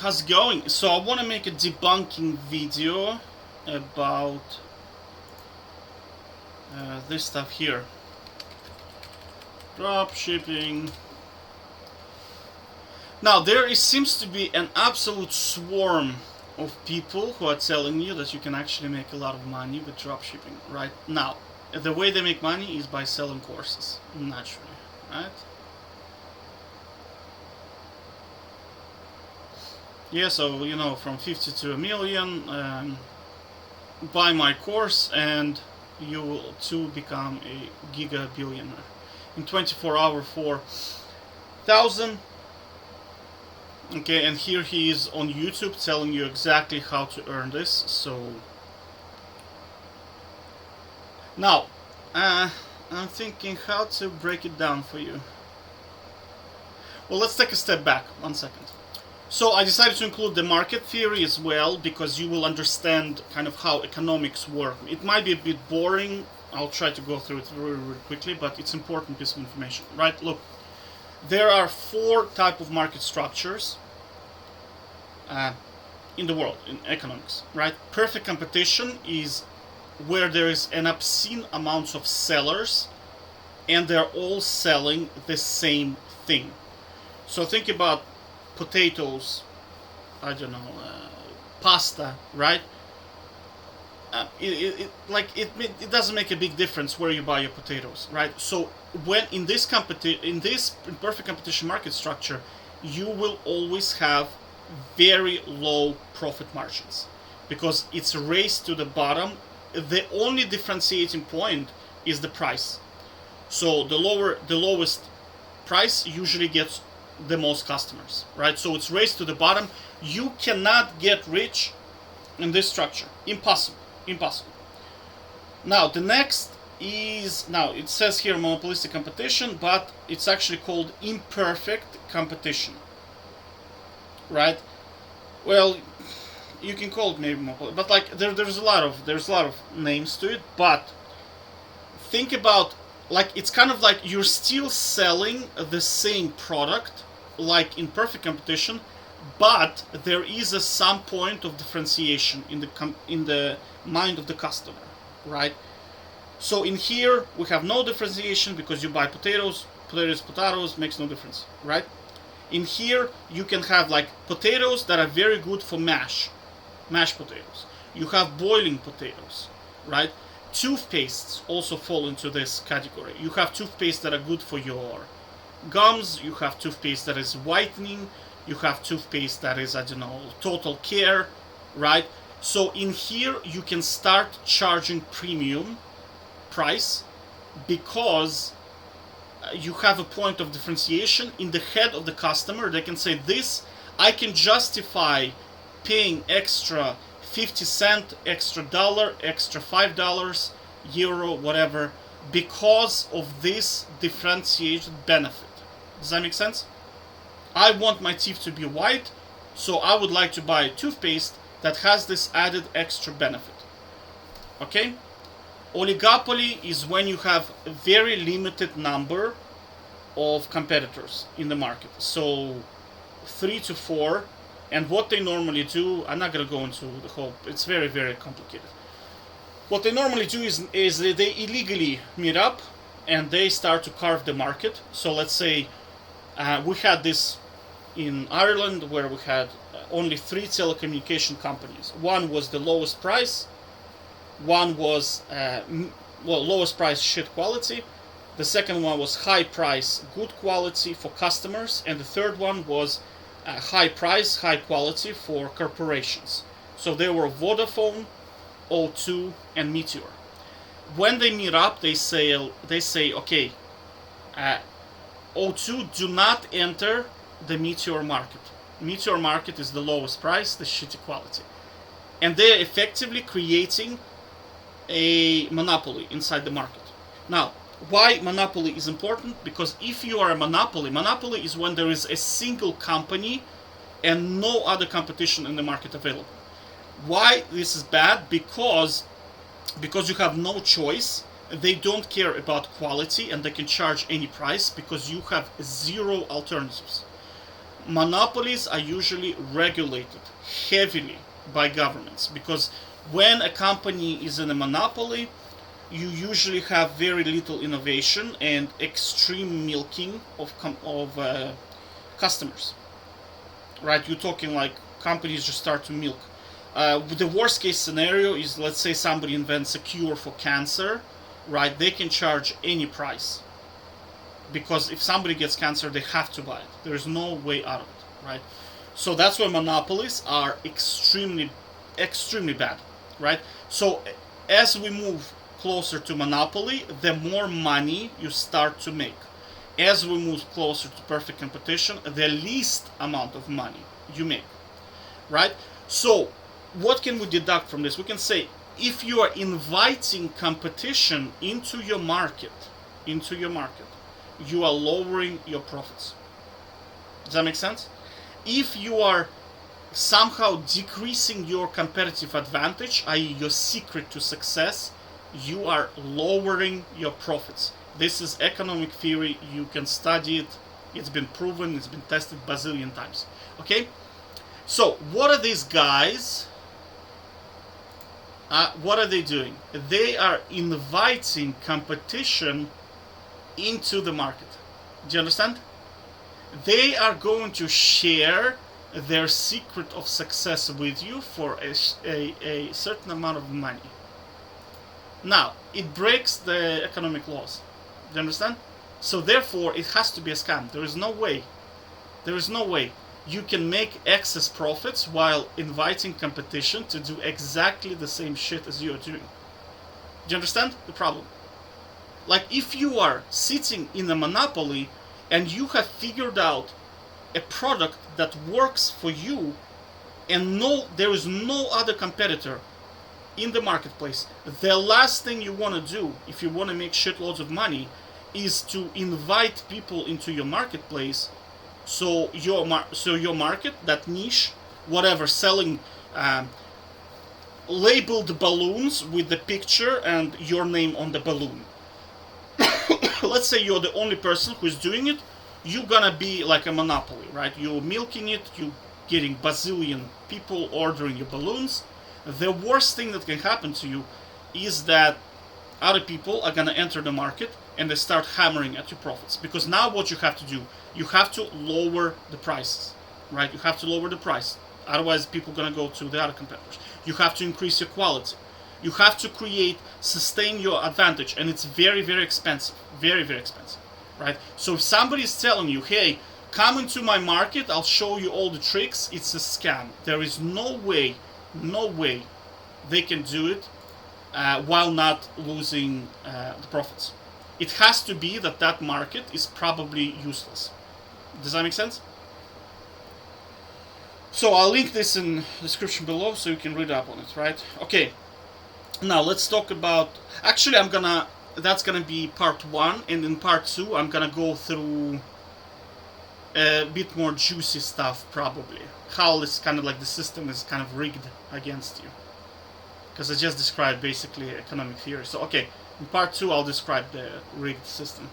how's it going? So I want to make a debunking video about this stuff here. Dropshipping. Now seems to be an absolute swarm of people who are telling you that you can actually make a lot of money with dropshipping. Right now, the way they make money is by selling courses, naturally, right? Yeah, so you know, from 50 to a million, buy my course and you will too become a giga billionaire in 24 hours for 1,000. Okay, and here he is on YouTube telling you exactly how to earn this. So now I'm thinking how to break it down for you. Well, let's take a step back 1 second. So I decided to include the market theory as well, because you will understand kind of how economics work. It might be a bit boring. I'll try to go through it really, really quickly, but it's important piece of information, right? Look, there are 4 types of market structures in the world, in economics, right? Perfect competition is where there is an obscene amount of sellers and they're all selling the same thing. So think about potatoes, I don't know, pasta, right? It doesn't make a big difference where you buy your potatoes, right? So when in this perfect competition market structure, you will always have very low profit margins because it's a race to the bottom. The only differentiating point is the price. So the lowest price usually gets the most customers, right? So it's race to the bottom. You cannot get rich in this structure. Impossible. Now the next is, now it says here monopolistic competition, but it's actually called imperfect competition, right? Well, you can call it maybe monopoly, but like there's a lot of names to it. But think about, like, it's kind of like you're still selling the same product like in perfect competition, but there is some point of differentiation in the mind of the customer, right? So in here we have no differentiation because you buy potatoes makes no difference, right? In here you can have like potatoes that are very good for mashed potatoes. You have boiling potatoes, right? Toothpastes also fall into this category. You have toothpaste that are good for your gums. You have toothpaste that is whitening. You have toothpaste that is, I don't know, total care, right? So in here you can start charging premium price because you have a point of differentiation in the head of the customer. They can say, this, I can justify paying extra 50 cents, extra $1, extra $5, euro, whatever, because of this differentiated benefit. Does that make sense? I want my teeth to be white, so I would like to buy a toothpaste that has this added extra benefit. Okay? Oligopoly is when you have a very limited number of competitors in the market. So 3 to 4. And what they normally do, I'm not going to go into the whole, it's very, very complicated. What they normally do is they illegally meet up and they start to carve the market. So let's say we had this in Ireland where we had only 3 telecommunication companies. One was the lowest price, one was lowest price, shit quality. The second one was high price, good quality for customers, and the third one was high price, high quality for corporations. So they were Vodafone, O2, and Meteor. When they meet up, they say, okay, O2, do not enter the Meteor market. Meteor market is the lowest price, the shitty quality. And they're effectively creating a monopoly inside the market. Now, why monopoly is important? Because if you are a monopoly is when there is a single company and no other competition in the market available. Why this is bad? Because you have no choice. They don't care about quality and they can charge any price because you have 0 alternatives. monopolies are usually regulated heavily by governments, because when a company is in a monopoly, you usually have very little innovation and extreme milking of customers. Right? You're talking like companies just start to milk. The worst case scenario is, let's say somebody invents a cure for cancer, right? They can charge any price, because if somebody gets cancer, they have to buy it. There's no way out of it, right? So that's why monopolies are extremely, extremely bad, right? So as we move closer to monopoly, the more money you start to make. As we move closer to perfect competition, the least amount of money you make, right? So what can we deduct from this? We can say, if you are inviting competition into your market, you are lowering your profits. Does that make sense? If you are somehow decreasing your competitive advantage, i.e. your secret to success, you are lowering your profits. This is economic theory. You can study it. It's been proven. It's been tested bazillion times. Okay? So, what are these guys? What are they doing? They are inviting competition into the market. Do you understand? They are going to share their secret of success with you for a certain amount of money. Now, it breaks the economic laws. Do you understand? So therefore, it has to be a scam. There is no way you can make excess profits while inviting competition to do exactly the same shit as you are doing. Do you understand the problem? Like, if you are sitting in a monopoly and you have figured out a product that works for you, and there is no other competitor in the marketplace, the last thing you want to do if you want to make shitloads of money is to invite people into your marketplace. So your market, that niche, whatever, selling labeled balloons with the picture and your name on the balloon. Let's say you're the only person who's doing it. You're gonna be like a monopoly, right? You're milking it. You're getting bazillion people ordering your balloons. The worst thing that can happen to you is that other people are gonna enter the market and they start hammering at your profits. Because now what you have to do, you have to lower the prices, right? You have to lower the price. Otherwise, people are gonna go to the other competitors. You have to increase your quality. You have to sustain your advantage, and it's very, very expensive. Very, very expensive, right? So if somebody is telling you, hey, come into my market, I'll show you all the tricks, it's a scam. There is no way they can do it while not losing the profits. It has to be that market is probably useless. Does that make sense? So I'll link this in the description below so you can read up on it, right? Okay. Now let's talk about. Actually, that's gonna be part 1, and in part 2, I'm gonna go through a bit more juicy stuff, probably. How this kind of like the system is kind of rigged against you. Because I just described basically economic theory. So, okay, in part 2, I'll describe the rigged system.